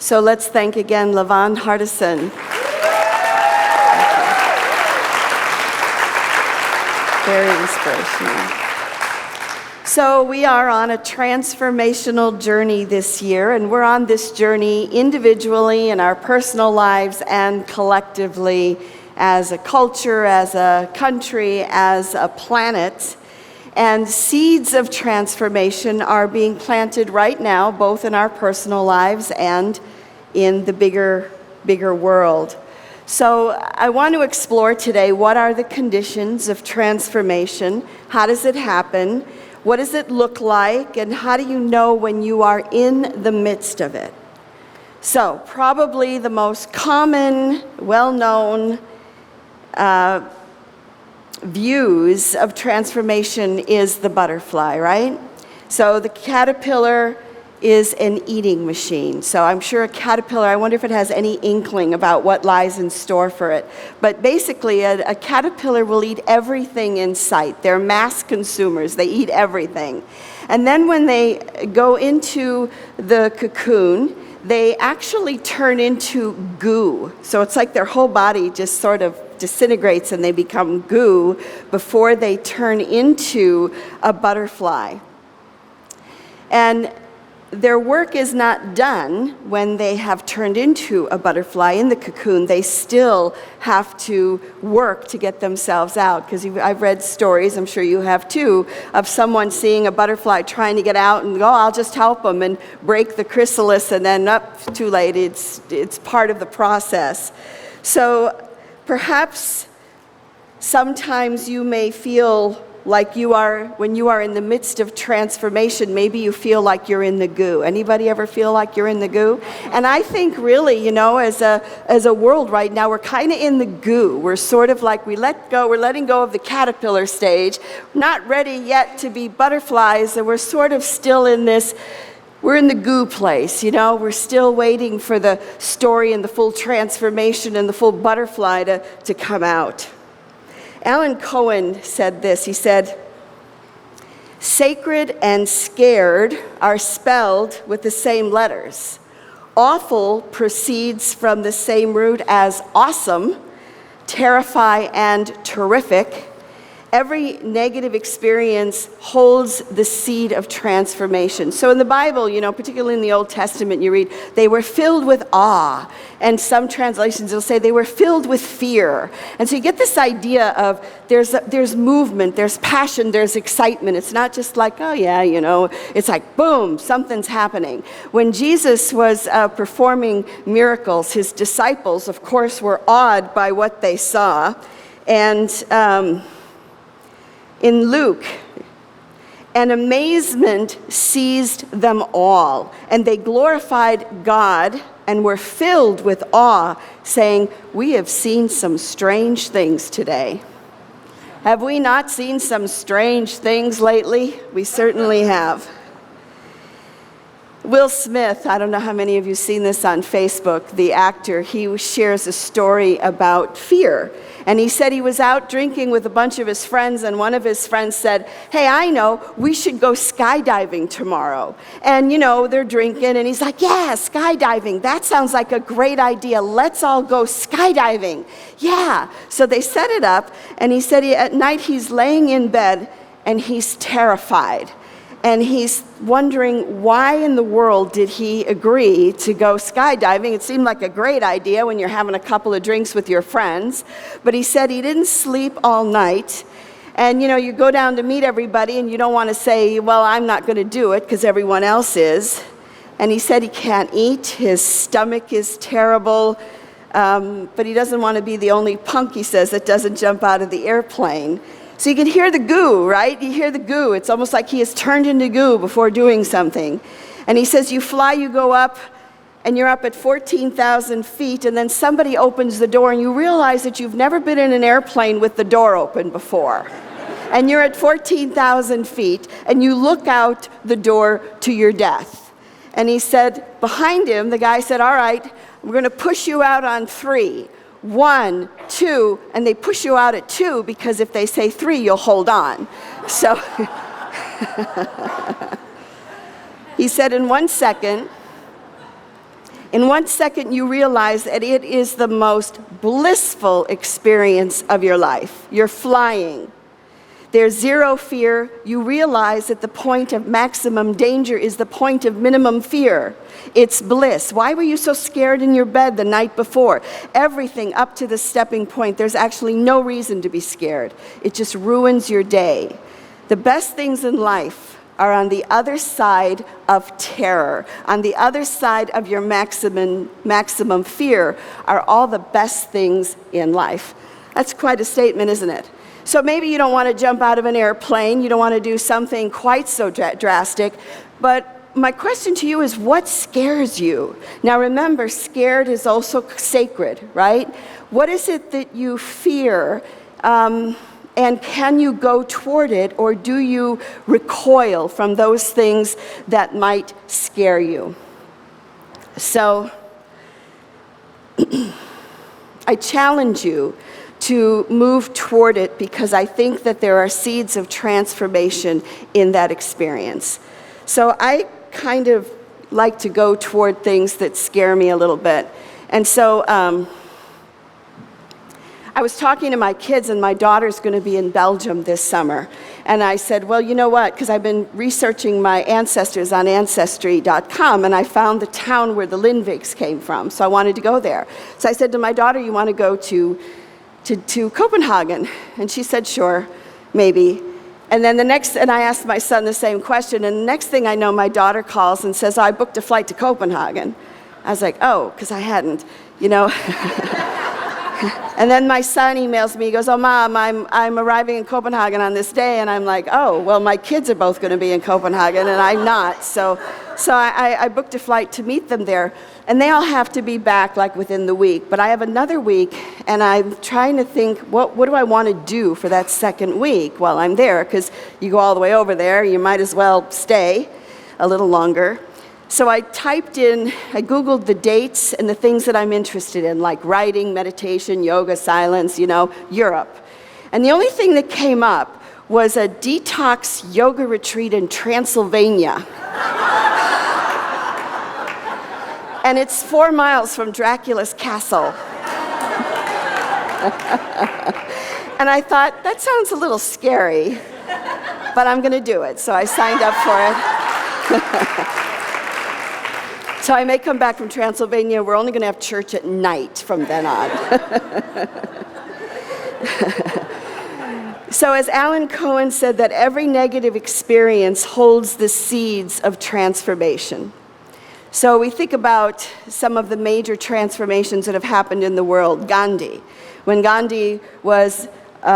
So let's thank again LaVon Hardison. Very inspirational. So we are on a transformational journey this year, and we're on this journey individually in our personal lives and collectively as a culture, as a country, as a planet. And seeds of transformation are being planted right now, both in our personal lives and in the bigger world. So I want to explore today, what are the conditions of transformation? How does it happen? What does it look like? And how do you know when you are in the midst of it? So probably the most common, well-known views of transformation is the butterfly, right? So the caterpillar is an eating machine. So I'm sure a caterpillar, I wonder if it has any inkling about what lies in store for it. But basically, a caterpillar will eat everything in sight. They're mass consumers. They eat everything. And then when they go into the cocoon, they actually turn into goo. So it's like their whole body just sort of disintegrates and they become goo before they turn into a butterfly. And their work is not done when they have turned into a butterfly in the cocoon. They still have to work to get themselves out. Because I've read stories, I'm sure you have too, of someone seeing a butterfly trying to get out and go, oh, I'll just help them, and break the chrysalis, and then too late. It's part of the process. So perhaps sometimes you may feel like when you are in the midst of transformation, maybe you feel like you're in the goo. Anybody ever feel like you're in the goo? And I think really, as a world right now, we're kind of in the goo. We're sort of like, we're letting go of the caterpillar stage, not ready yet to be butterflies, and we're sort of still in this, we're in the goo place, we're still waiting for the story and the full transformation and the full butterfly to come out. Alan Cohen said this. He said, "Sacred and scared are spelled with the same letters. Awful proceeds from the same root as awesome, terrify, and terrific. Every negative experience holds the seed of transformation." So in the Bible, particularly in the Old Testament, you read, they were filled with awe. And some translations will say they were filled with fear. And so you get this idea of there's movement, there's passion, there's excitement. It's not just like, oh yeah, it's like, boom, something's happening. When Jesus was performing miracles, his disciples, of course, were awed by what they saw. And in Luke, an amazement seized them all, and they glorified God and were filled with awe, saying, "We have seen some strange things today." Have we not seen some strange things lately? We certainly have. Will Smith, I don't know how many of you have seen this on Facebook, the actor, he shares a story about fear. And he said he was out drinking with a bunch of his friends, and one of his friends said, "Hey, I know, we should go skydiving tomorrow." And they're drinking, and he's like, "Yeah, skydiving, that sounds like a great idea. Let's all go skydiving." Yeah. So they set it up, and he said at night he's laying in bed, and he's terrified. And he's wondering, why in the world did he agree to go skydiving? It seemed like a great idea when you're having a couple of drinks with your friends. But he said he didn't sleep all night. And you go down to meet everybody, and you don't want to say, well, I'm not going to do it because everyone else is. And he said he can't eat. His stomach is terrible. But he doesn't want to be the only punk, he says, that doesn't jump out of the airplane. So you can hear the goo, right? You hear the goo. It's almost like he has turned into goo before doing something. And he says you fly, you go up, and you're up at 14,000 feet, and then somebody opens the door, and you realize that you've never been in an airplane with the door open before. And you're at 14,000 feet, and you look out the door to your death. And he said, behind him, the guy said, "All right, we're going to push you out on 3. 1, 2, and they push you out at 2 because if they say 3, you'll hold on." So he said in 1 second, In 1 second, you realize that it is the most blissful experience of your life. You're flying. There's zero fear. You realize that the point of maximum danger is the point of minimum fear. It's bliss. Why were you so scared in your bed the night before? Everything up to the stepping point, there's actually no reason to be scared. It just ruins your day. The best things in life are on the other side of terror. On the other side of your maximum fear are all the best things in life. That's quite a statement, isn't it? So maybe you don't want to jump out of an airplane, you don't want to do something quite so drastic, but my question to you is, what scares you? Now remember, scared is also sacred, right? What is it that you fear, and can you go toward it, or do you recoil from those things that might scare you? So, I challenge you to move toward it, because I think that there are seeds of transformation in that experience. So I kind of like to go toward things that scare me a little bit. And so I was talking to my kids, and my daughter's going to be in Belgium this summer. And I said, well, you know what? Because I've been researching my ancestors on Ancestry.com, and I found the town where the Lindvigs came from. So I wanted to go there. So I said to my daughter, you want to go to Copenhagen? And she said, sure, maybe. And then I asked my son the same question, and the next thing I know, my daughter calls and says, I booked a flight to Copenhagen. I was like, oh, because I hadn't, you know. And then my son emails me, he goes, oh, Mom, I'm arriving in Copenhagen on this day. And I'm like, oh, well, my kids are both going to be in Copenhagen, and I'm not. So I booked a flight to meet them there. And they all have to be back like within the week. But I have another week, and I'm trying to think, what do I want to do for that second week while I'm there? Because you go all the way over there, you might as well stay a little longer. So I Googled the dates and the things that I'm interested in, like writing, meditation, yoga, silence, you know, Europe. And the only thing that came up was a detox yoga retreat in Transylvania. And it's 4 miles from Dracula's castle. And I thought, that sounds a little scary, but I'm going to do it. So I signed up for it. So I may come back from Transylvania. We're only going to have church at night from then on. So as Alan Cohen said, that every negative experience holds the seeds of transformation. So we think about some of the major transformations that have happened in the world. Gandhi. When Gandhi was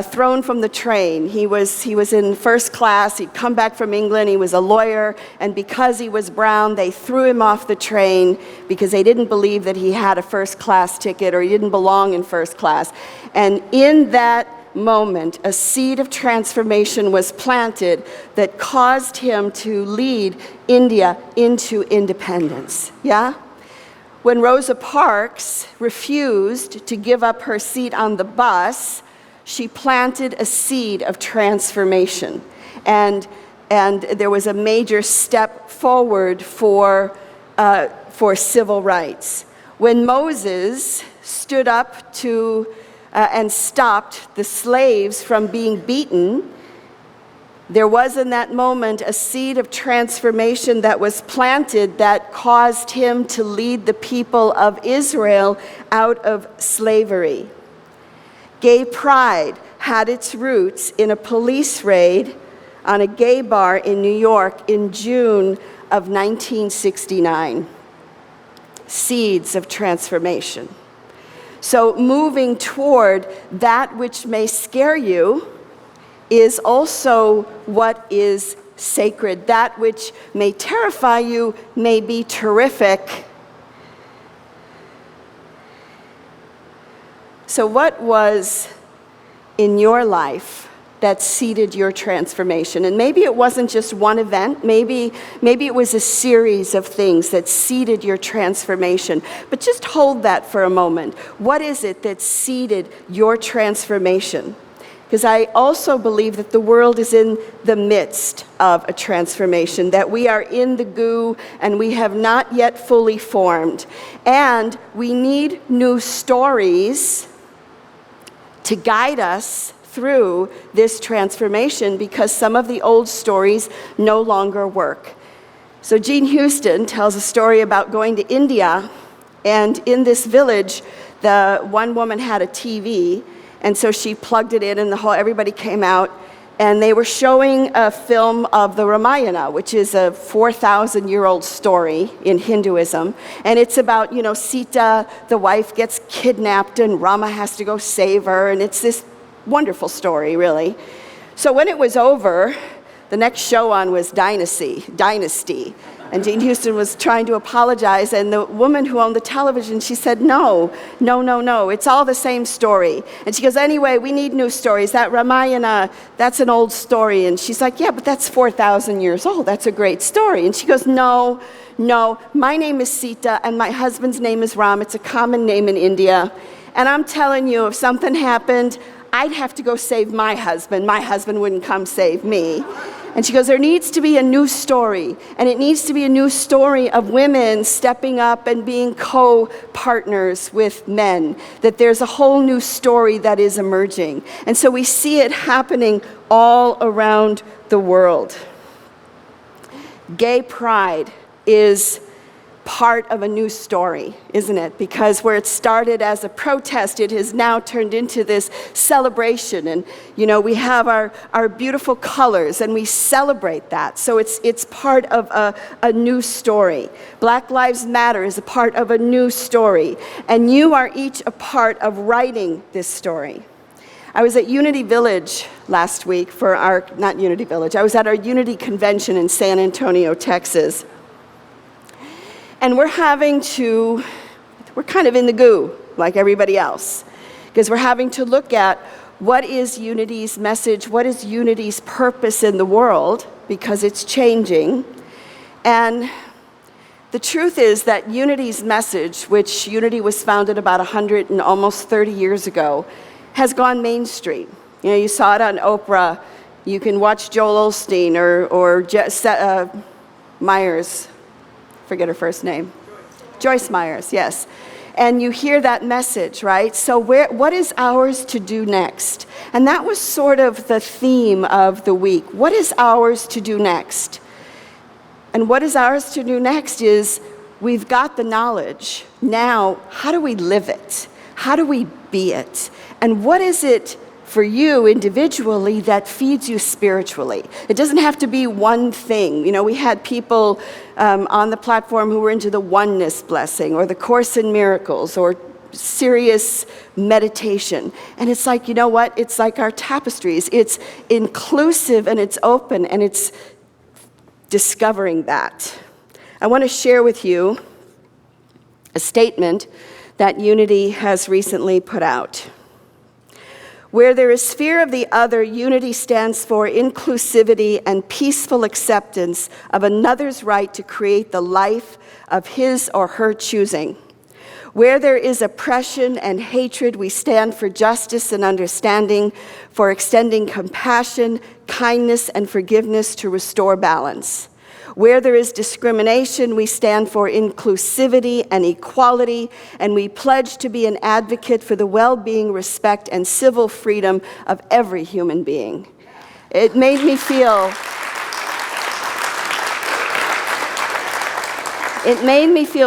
thrown from the train, he was in first class, he'd come back from England, he was a lawyer, and because he was brown, they threw him off the train because they didn't believe that he had a first class ticket or he didn't belong in first class. And in that moment, a seed of transformation was planted that caused him to lead India into independence. Yeah? When Rosa Parks refused to give up her seat on the bus, she planted a seed of transformation. And there was a major step forward for civil rights. When Moses stood up and stopped the slaves from being beaten, there was in that moment a seed of transformation that was planted that caused him to lead the people of Israel out of slavery. Gay pride had its roots in a police raid on a gay bar in New York in June of 1969. Seeds of transformation. So moving toward that which may scare you is also what is sacred. That which may terrify you may be terrific. So what was in your life that seeded your transformation? And maybe it wasn't just one event, maybe it was a series of things that seeded your transformation. But just hold that for a moment. What is it that seeded your transformation? because I also believe that the world is in the midst of a transformation, that we are in the goo and we have not yet fully formed. And we need new stories to guide us through this transformation, because some of the old stories no longer work. So Jean Houston tells a story about going to India, and in this village, the one woman had a TV, and so she plugged it in, and everybody came out, and they were showing a film of the Ramayana, which is a 4,000-year-old story in Hinduism, and it's about, Sita, the wife, gets kidnapped, and Rama has to go save her, and it's this wonderful story, really. So when it was over, the next show on was Dynasty. And Jean Houston was trying to apologize, and the woman who owned the television, she said, no, it's all the same story. And she goes, anyway, we need new stories. That Ramayana, that's an old story. And she's like, yeah, but that's 4,000 years old. That's a great story. And she goes, no, my name is Sita, and my husband's name is Ram. It's a common name in India. And I'm telling you, if something happened, I'd have to go save my husband. My husband wouldn't come save me. And she goes, there needs to be a new story. And it needs to be a new story of women stepping up and being co-partners with men. That there's a whole new story that is emerging. And so we see it happening all around the world. Gay pride is part of a new story, isn't it? Because where it started as a protest, it has now turned into this celebration. And, we have our beautiful colors, and we celebrate that. So it's part of a new story. Black Lives Matter is a part of a new story. And you are each a part of writing this story. I was at Unity Village last week I was at our Unity Convention in San Antonio, Texas. And we're kind of in the goo, like everybody else, because we're having to look at what is Unity's message, what is Unity's purpose in the world, because it's changing. And the truth is that Unity's message, which Unity was founded about 100 and almost 30 years ago, has gone mainstream. You saw it on Oprah. You can watch Joel Osteen or Myers. Forget her first name. Joyce Myers, yes. And you hear that message, right? So what is ours to do next? And that was sort of the theme of the week. What is ours to do next? And what is ours to do next is we've got the knowledge. Now, how do we live it? How do we be it? And what is it for you individually that feeds you spiritually? It doesn't have to be one thing. We had people on the platform who were into the oneness blessing or the Course in Miracles or serious meditation. And it's like, you know what? It's like our tapestries. It's inclusive and it's open and it's discovering that. I want to share with you a statement that Unity has recently put out. Where there is fear of the other, Unity stands for inclusivity and peaceful acceptance of another's right to create the life of his or her choosing. Where there is oppression and hatred, we stand for justice and understanding, for extending compassion, kindness, and forgiveness to restore balance. Where there is discrimination, we stand for inclusivity and equality, and we pledge to be an advocate for the well-being, respect, and civil freedom of every human being. It made me feel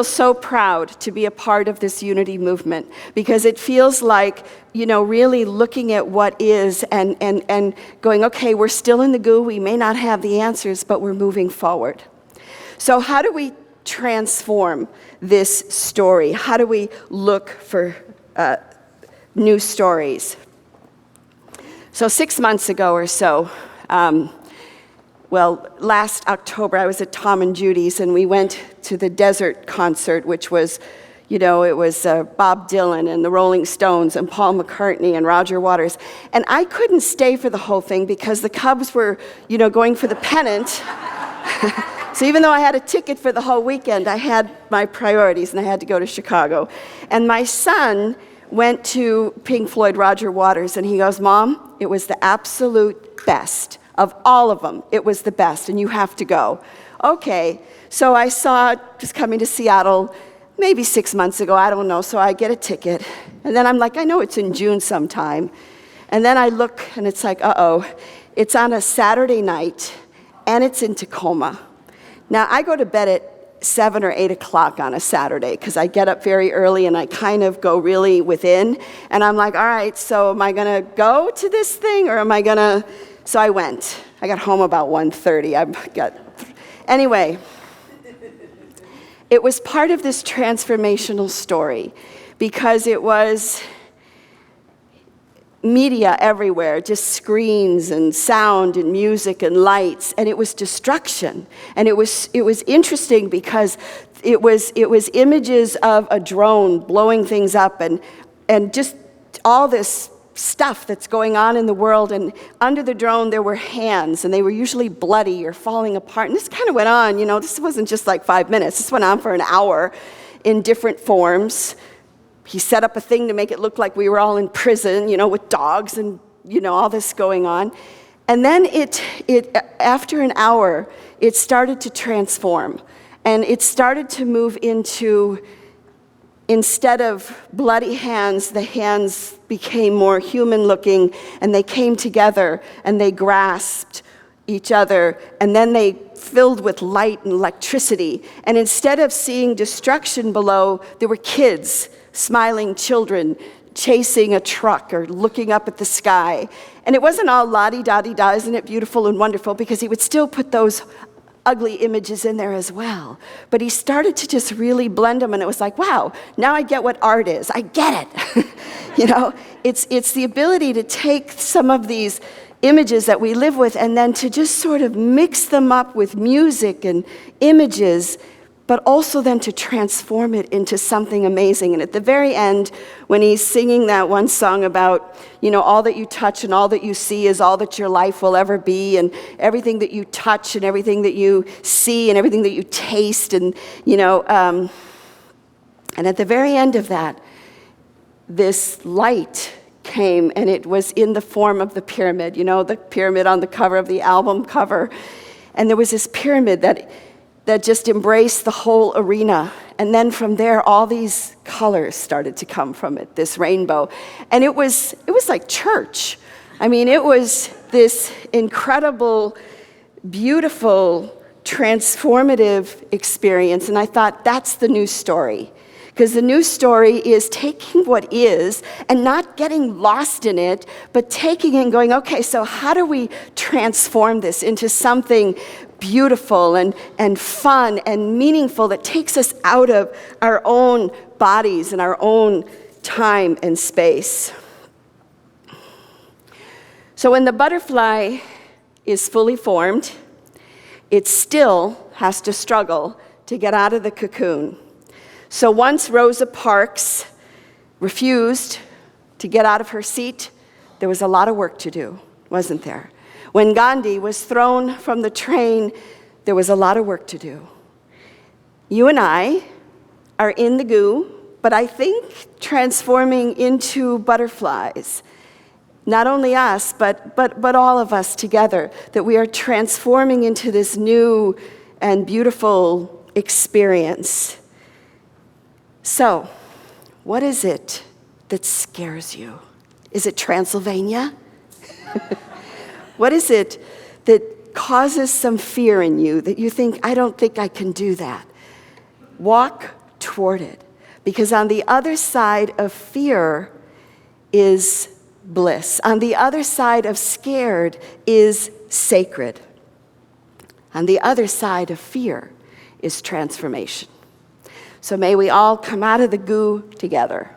so proud to be a part of this Unity movement, because it feels like, really looking at what is and going, okay, we're still in the goo, we may not have the answers, but we're moving forward. So how do we transform this story? How do we look for new stories? So 6 months ago or so, last October, I was at Tom and Judy's, and we went to the Desert concert, which was, it was Bob Dylan and the Rolling Stones and Paul McCartney and Roger Waters. And I couldn't stay for the whole thing because the Cubs were, going for the pennant. So even though I had a ticket for the whole weekend, I had my priorities, and I had to go to Chicago. And my son went to Pink Floyd, Roger Waters, and he goes, Mom, it was the absolute best. Of all of them, it was the best, and you have to go. Okay, so I saw, just coming to Seattle, maybe 6 months ago, I don't know, so I get a ticket. And then I'm like, I know it's in June sometime. And then I look, and it's like, uh-oh, it's on a Saturday night, and it's in Tacoma. Now, I go to bed at 7 or 8 o'clock on a Saturday, because I get up very early, and I kind of go really within. And I'm like, all right, so am I going to go to this thing, or am I going to... So I went. I got home about 1:30. Anyway, it was part of this transformational story because it was media everywhere, just screens and sound and music and lights, and it was destruction. And it was interesting because it was images of a drone blowing things up and just all this stuff that's going on in the world, and under the drone there were hands, and they were usually bloody or falling apart, and this kind of went on, this wasn't just like 5 minutes, this went on for an hour in different forms. He set up a thing to make it look like we were all in prison, with dogs and, all this going on. And then it after an hour, it started to transform, and it started to move into, instead of bloody hands, the hands became more human-looking, and they came together, and they grasped each other, and then they filled with light and electricity. And instead of seeing destruction below, there were kids, smiling children, chasing a truck or looking up at the sky. And it wasn't all la-di-da-di-da, isn't it beautiful and wonderful, because he would still put those ugly images in there as well. But he started to just really blend them, and it was like, wow, now I get what art is. I get it. It's the ability to take some of these images that we live with and then to just sort of mix them up with music and images, but also then to transform it into something amazing. And at the very end, when he's singing that one song about, all that you touch and all that you see is all that your life will ever be, and everything that you touch and everything that you see and everything that you taste, and, and at the very end of that, this light came, and it was in the form of the pyramid, the pyramid on the cover of the album cover. And there was this pyramid that just embraced the whole arena. And then from there, all these colors started to come from it, this rainbow. And it was like church. I mean, it was this incredible, beautiful, transformative experience. And I thought, that's the new story. Because the new story is taking what is and not getting lost in it, but taking it and going, okay, so how do we transform this into something beautiful and fun and meaningful that takes us out of our own bodies and our own time and space? So when the butterfly is fully formed, it still has to struggle to get out of the cocoon. So once Rosa Parks refused to get out of her seat, there was a lot of work to do, wasn't there? When Gandhi was thrown from the train, there was a lot of work to do. You and I are in the goo, but I think transforming into butterflies. Not only us, but all of us together, that we are transforming into this new and beautiful experience. So, what is it that scares you? Is it Transylvania? What is it that causes some fear in you that you think, I don't think I can do that? Walk toward it. Because on the other side of fear is bliss. On the other side of scared is sacred. On the other side of fear is transformation. So may we all come out of the goo together.